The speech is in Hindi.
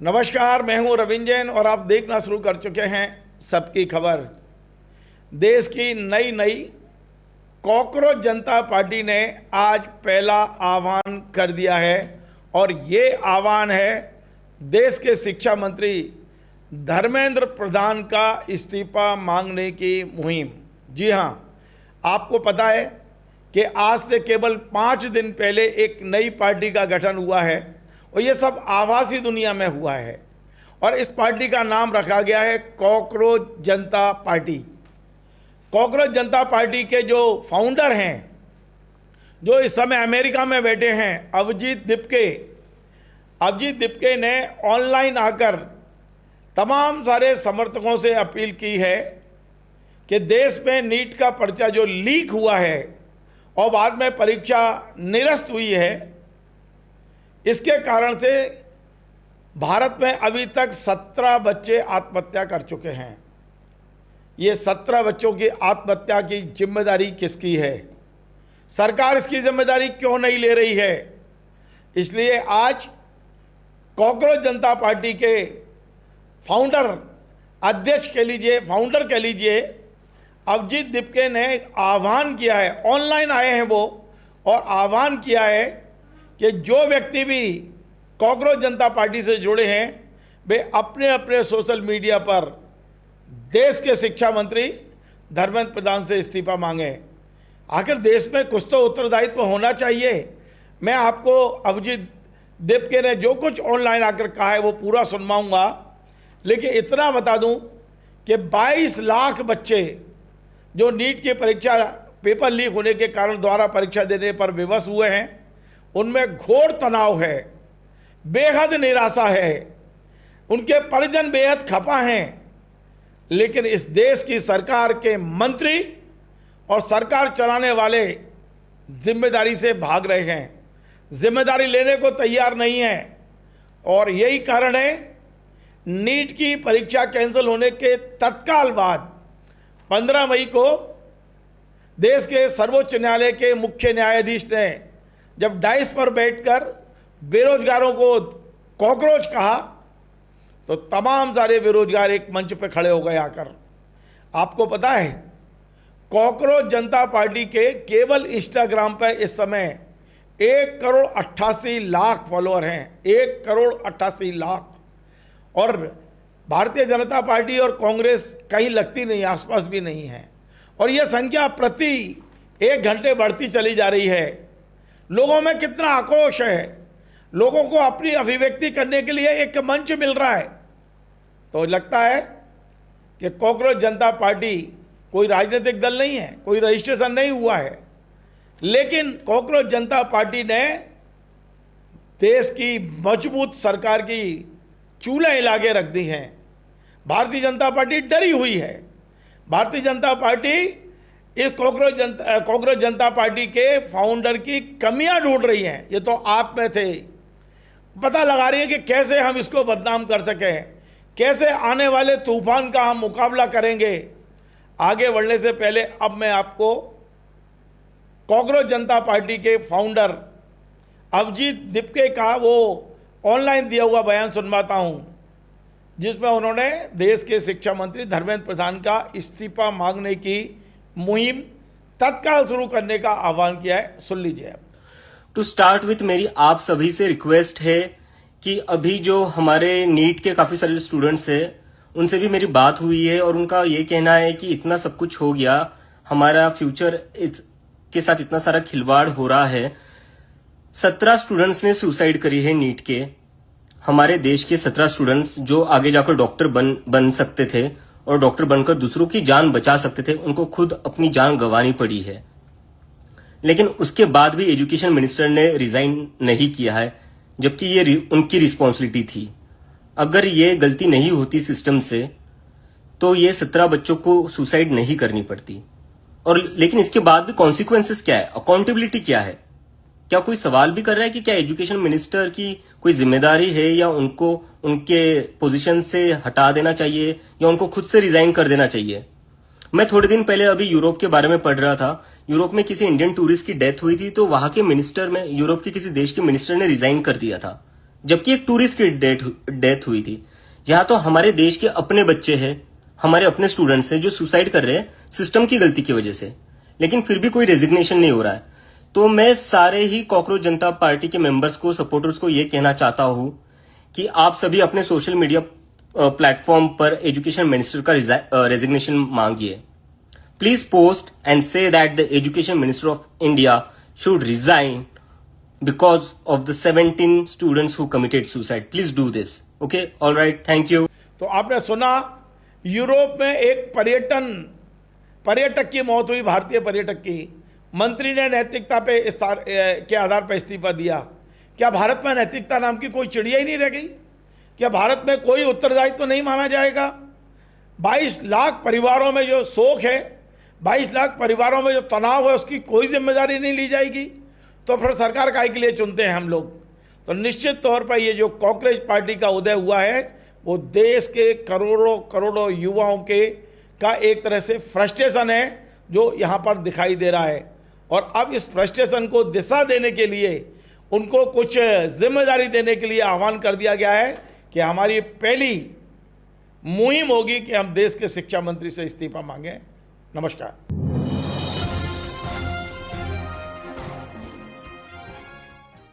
नमस्कार, मैं हूं रविंद्र जैन और आप देखना शुरू कर चुके हैं सबकी खबर। देश की नई नई कॉकरोच जनता पार्टी ने आज पहला आह्वान कर दिया है और ये आह्वान है देश के शिक्षा मंत्री धर्मेंद्र प्रधान का इस्तीफा मांगने की मुहिम। जी हां, आपको पता है कि आज से केवल 5 दिन पहले एक नई पार्टी का गठन हुआ है और ये सब आभासी दुनिया में हुआ है और इस पार्टी का नाम रखा गया है cockroach Janta party. Cockroach Janta Party के जो फाउंडर हैं, जो इस समय अमेरिका में बैठे हैं, अभिजीत दिप्के ने ऑनलाइन आकर तमाम सारे समर्थकों से अपील की है कि देश में नीट का पर्चा जो लीक हुआ है और बाद में परीक्षा निरस्त हुई है, इसके कारण से भारत में अभी तक 17 बच्चे आत्महत्या कर चुके हैं। ये 17 बच्चों की आत्महत्या की जिम्मेदारी किसकी है? सरकार इसकी जिम्मेदारी क्यों नहीं ले रही है? इसलिए आज कॉकरोच जनता पार्टी के फाउंडर कह लीजिए अभिजीत दिप्के ने आह्वान किया है, ऑनलाइन आए हैं वो, और आह्वान किया है कि जो व्यक्ति भी कॉकरोच जनता पार्टी से जुड़े हैं वे अपने अपने सोशल मीडिया पर देश के शिक्षा मंत्री धर्मेंद्र प्रधान से इस्तीफा मांगें। आखिर देश में कुछ तो उत्तरदायित्व होना चाहिए। मैं आपको अभिजीत दिप्के ने जो कुछ ऑनलाइन आकर कहा है वो पूरा सुनवाऊंगा, लेकिन इतना बता दूं कि 22 लाख बच्चे जो नीट की परीक्षा पेपर लीक होने के कारण द्वारा परीक्षा देने पर विवश हुए हैं, उनमें घोर तनाव है, बेहद निराशा है, उनके परिजन बेहद खफा हैं। लेकिन इस देश की सरकार के मंत्री और सरकार चलाने वाले जिम्मेदारी से भाग रहे हैं, जिम्मेदारी लेने को तैयार नहीं हैं। और यही कारण है नीट की परीक्षा कैंसिल होने के तत्काल बाद 15 मई को देश के सर्वोच्च न्यायालय के मुख्य न्यायाधीश ने जब डाइस पर बैठकर बेरोजगारों को कॉकरोच कहा तो तमाम सारे बेरोजगार एक मंच पर खड़े हो गए आकर। आपको पता है कॉकरोच जनता पार्टी के केवल इंस्टाग्राम पर इस समय 1,88,00,000 फॉलोअर हैं, 1,88,00,000। और भारतीय जनता पार्टी और कांग्रेस कहीं लगती नहीं, आसपास भी नहीं है। और यह संख्या प्रति 1 घंटे बढ़ती चली जा रही है। लोगों में कितना आक्रोश है, लोगों को अपनी अभिव्यक्ति करने के लिए एक मंच मिल रहा है। तो लगता है कि कॉकरोच जनता पार्टी कोई राजनीतिक दल नहीं है, कोई रजिस्ट्रेशन नहीं हुआ है, लेकिन कॉकरोच जनता पार्टी ने देश की मजबूत सरकार की चूल्हे हिला के रख दी हैं। भारतीय जनता पार्टी डरी हुई है। भारतीय जनता पार्टी इस कॉकरोच जनता पार्टी के फाउंडर की कमियां ढूंढ रही हैं। ये तो आप में थे, पता लगा रही है कि कैसे हम इसको बदनाम कर सकें, कैसे आने वाले तूफान का हम मुकाबला करेंगे। आगे बढ़ने से पहले अब मैं आपको कॉकरोच जनता पार्टी के फाउंडर अभिजीत दिप्के का वो ऑनलाइन दिया हुआ बयान सुनवाता हूं, जिसमें उन्होंने देश के शिक्षा मंत्री धर्मेंद्र प्रधान का इस्तीफा मांगने की मुहिम तत्काल शुरू करने का आह्वान किया है। सुन लीजिए। टू स्टार्ट विथ, मेरी आप सभी से रिक्वेस्ट है कि अभी जो हमारे नीट के काफी सारे स्टूडेंट्स हैं उनसे भी मेरी बात हुई है और उनका ये कहना है कि इतना सब कुछ हो गया, हमारा फ्यूचर के साथ इतना सारा खिलवाड़ हो रहा है। 17 स्टूडेंट्स ने सुसाइड करी है नीट के। हमारे देश के 17 स्टूडेंट्स जो आगे जाकर डॉक्टर बन सकते थे और डॉक्टर बनकर दूसरों की जान बचा सकते थे, उनको खुद अपनी जान गंवानी पड़ी है। लेकिन उसके बाद भी एजुकेशन मिनिस्टर ने रिजाइन नहीं किया है, जबकि ये उनकी रिस्पॉन्सिबिलिटी थी। अगर ये गलती नहीं होती सिस्टम से तो ये 17 बच्चों को सुसाइड नहीं करनी पड़ती। और लेकिन इसके बाद भी कॉन्सिक्वेंसेस क्या है, अकाउंटेबिलिटी क्या है? क्या कोई सवाल भी कर रहा है कि क्या एजुकेशन मिनिस्टर की कोई जिम्मेदारी है या उनको उनके पोजीशन से हटा देना चाहिए या उनको खुद से रिजाइन कर देना चाहिए? मैं थोड़े दिन पहले अभी यूरोप के बारे में पढ़ रहा था। यूरोप में किसी इंडियन टूरिस्ट की डेथ हुई थी तो वहां के मिनिस्टर में यूरोप के किसी देश के मिनिस्टर ने रिजाइन कर दिया था, जबकि एक टूरिस्ट की डेथ हुई थी। यहाँ तो हमारे देश के अपने बच्चे हैं, हमारे अपने स्टूडेंट्स हैं जो सुसाइड कर रहे हैं सिस्टम की गलती की वजह से, लेकिन फिर भी कोई रेजिग्नेशन नहीं हो रहा है। तो मैं सारे ही कॉकरोच जनता पार्टी के मेंबर्स को, सपोर्टर्स को ये कहना चाहता हूं कि आप सभी अपने सोशल मीडिया प्लेटफॉर्म पर एजुकेशन मिनिस्टर का रेजिग्नेशन मांगिए। Please post and say that the education minister of India should resign because of the 17 students who committed suicide. Please do this. Okay, all right, thank you. तो आपने सुना, यूरोप में एक पर्यटक की मौत हुई, भारतीय पर्यटक की। मंत्री ने नैतिकता पे के आधार पर इस्तीफा दिया। क्या भारत में नैतिकता नाम की कोई चिड़िया ही नहीं रह गई? क्या भारत में कोई उत्तरदायित्व नहीं माना जाएगा? 22 लाख परिवारों में जो शोक है, 22 लाख परिवारों में जो तनाव है, उसकी कोई जिम्मेदारी नहीं ली जाएगी? तो फिर सरकार काहे के लिए चुनते हैं हम लोग? तो निश्चित तौर पर ये जो कॉकरोच पार्टी का उदय हुआ है, वो देश के करोड़ों करोड़ों युवाओं के का एक तरह से फ्रस्ट्रेशन है जो यहाँ पर दिखाई दे रहा है। और अब इस फ्रस्ट्रेशन को दिशा देने के लिए, उनको कुछ जिम्मेदारी देने के लिए आह्वान कर दिया गया है कि हमारी पहली मुहिम होगी कि हम देश के शिक्षा मंत्री से इस्तीफा मांगें। नमस्कार।